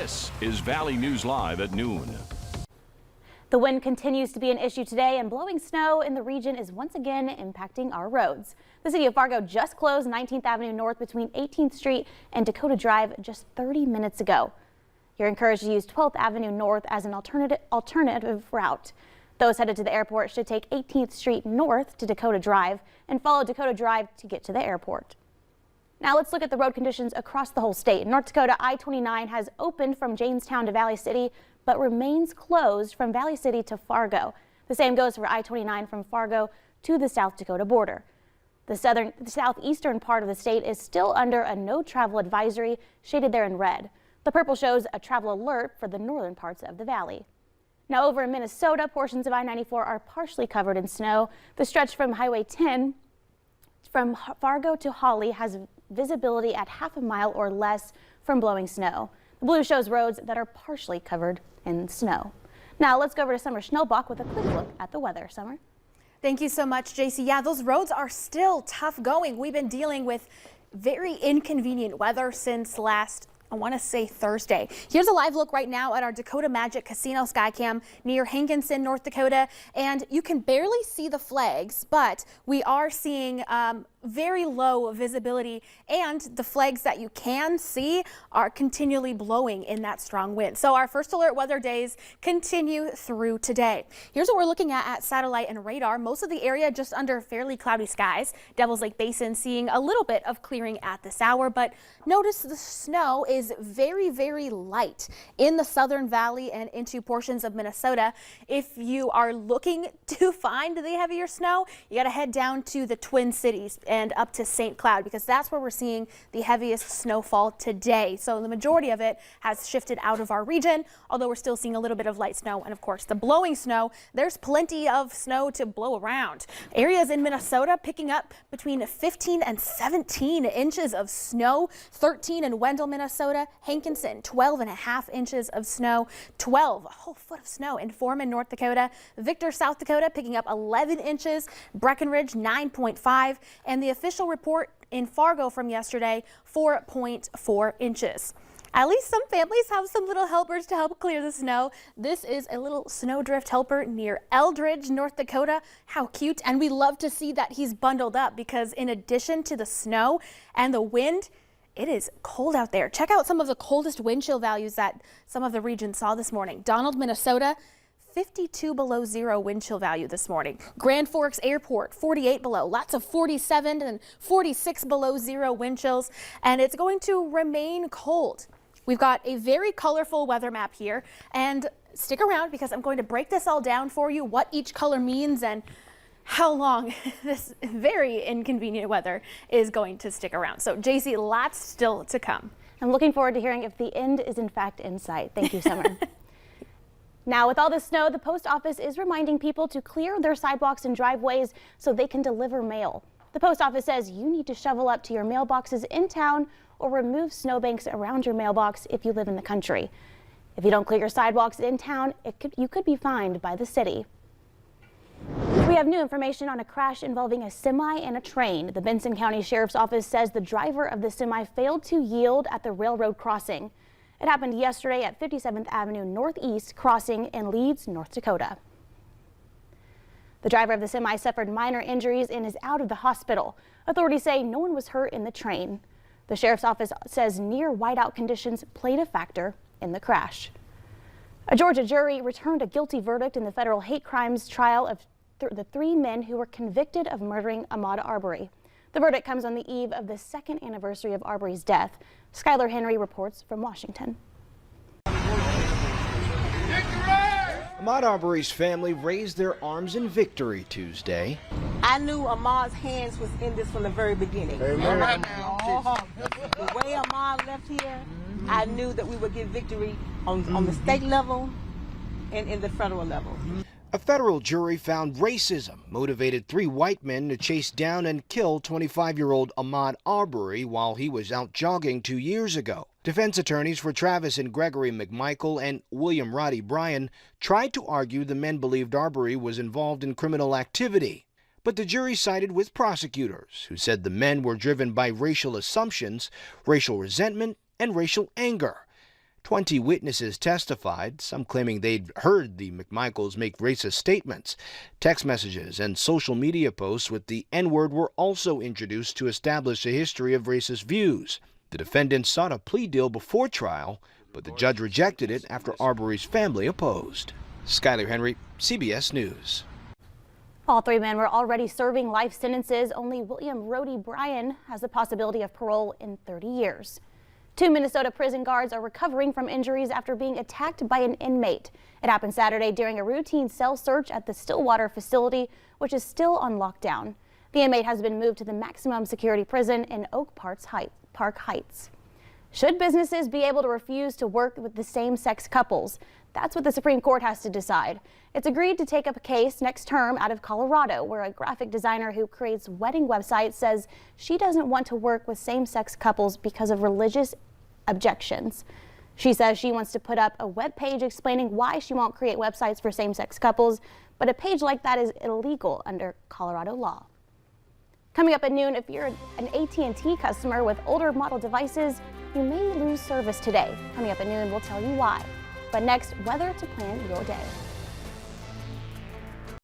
This is Valley News Live at noon. The wind continues to be an issue today, and blowing snow in the region is once again impacting our roads. The city of Fargo just closed 19th Avenue North between 18th Street and Dakota Drive just 30 minutes ago. You're encouraged to use 12th Avenue North as an alternative route. Those headed to the airport should take 18th Street North to Dakota Drive and follow Dakota Drive to get to the airport. Now let's look at the road conditions across the whole state. In North Dakota, I-29 has opened from Jamestown to Valley City, but remains closed from Valley City to Fargo. The same goes for I-29 from Fargo to the South Dakota border. The southeastern part of the state is still under a no travel advisory, shaded there in red. The purple shows a travel alert for the northern parts of the valley. Now over in Minnesota, portions of I-94 are partially covered in snow. The stretch from Highway 10 from Fargo to Holly has visibility at half a mile or less from blowing snow. The blue shows roads that are partially covered in snow. Now let's go over to Summer Schnellbach with a quick look at the weather. Summer. Thank you so much, JC. Yeah, those roads are still tough going. We've been dealing with very inconvenient weather since last, I want to say, Thursday. Here's a live look right now at our Dakota Magic Casino Skycam near Hankinson, North Dakota, and you can barely see the flags, but we are seeing very low visibility, and the flags that you can see are continually blowing in that strong wind. So our first alert weather days continue through today. Here's what we're looking at satellite and radar. Most of the area just under fairly cloudy skies. Devil's Lake Basin seeing a little bit of clearing at this hour, but notice the snow is very, very light in the Southern Valley and into portions of Minnesota. If you are looking to find the heavier snow, you got to head down to the Twin Cities and up to St. Cloud, because that's where we're seeing the heaviest snowfall today. So the majority of it has shifted out of our region, although we're still seeing a little bit of light snow. And of course, the blowing snow, there's plenty of snow to blow around. Areas in Minnesota picking up between 15 and 17 inches of snow. 13 in Wendell, Minnesota. Hankinson, 12.5 inches of snow. 12, a whole foot of snow in Foreman, North Dakota. Victor, South Dakota picking up 11 inches. Breckenridge, 9.5. And the official report in Fargo from yesterday, 4.4 inches. At least some families have some little helpers to help clear the snow. This is a little snowdrift helper near Eldridge, North Dakota. How cute. And we love to see that he's bundled up, because in addition to the snow and the wind, it is cold out there. Check out some of the coldest wind chill values that some of the regions saw this morning. Donald, Minnesota, 52 below zero wind chill value this morning. Grand Forks Airport, 48 below. Lots of 47 and 46 below zero wind chills, and it's going to remain cold. We've got a very colorful weather map here, and stick around because I'm going to break this all down for you, what each color means and how long this very inconvenient weather is going to stick around. So JC, lots still to come. I'm looking forward to hearing if the end is in fact in sight. Thank you, Summer. Now, with all the snow, the post office is reminding people to clear their sidewalks and driveways so they can deliver mail. The post office says you need to shovel up to your mailboxes in town or remove snowbanks around your mailbox if you live in the country. If you don't clear your sidewalks in town, you could be fined by the city. We have new information on a crash involving a semi and a train. The Benson County Sheriff's Office says the driver of the semi failed to yield at the railroad crossing. It happened yesterday at 57th Avenue Northeast crossing in Leeds, North Dakota. The driver of the semi suffered minor injuries and is out of the hospital. Authorities say no one was hurt in the train. The Sheriff's Office says near whiteout conditions played a factor in the crash. A Georgia jury returned a guilty verdict in the federal hate crimes trial of the three men who were convicted of murdering Ahmaud Arbery. The verdict comes on the eve of the second anniversary of Arbery's death. Skylar Henry reports from Washington. Ahmaud Arbery's family raised their arms in victory Tuesday. I knew Ahmaud's hands was in this from the very beginning. Amen. The way Ahmaud left here, I knew that we would get victory on the state level and in the federal level. A federal jury found racism motivated three white men to chase down and kill 25-year-old Ahmaud Arbery while he was out jogging 2 years ago. Defense attorneys for Travis and Gregory McMichael and William Roddy Bryan tried to argue the men believed Arbery was involved in criminal activity. But the jury sided with prosecutors, who said the men were driven by racial assumptions, racial resentment, and racial anger. 20 witnesses testified, some claiming they'd heard the McMichaels make racist statements. Text messages and social media posts with the N-word were also introduced to establish a history of racist views. The defendants sought a plea deal before trial, but the judge rejected it after Arbery's family opposed. Skyler Henry, CBS News. All three men were already serving life sentences. Only William Rody Bryan has the possibility of parole in 30 years. 2 Minnesota prison guards are recovering from injuries after being attacked by an inmate. It happened Saturday during a routine cell search at the Stillwater facility, which is still on lockdown. The inmate has been moved to the maximum security prison in Oak Park Heights. Should businesses be able to refuse to work with the same-sex couples? That's what the Supreme Court has to decide. It's agreed to take up a case next term out of Colorado, where a graphic designer who creates wedding websites says she doesn't want to work with same-sex couples because of religious objections. She says she wants to put up a web page explaining why she won't create websites for same-sex couples, but a page like that is illegal under Colorado law. Coming up at noon, if you're an AT&T customer with older model devices, you may lose service today. Coming up at noon, we'll tell you why. But next, weather to plan your day.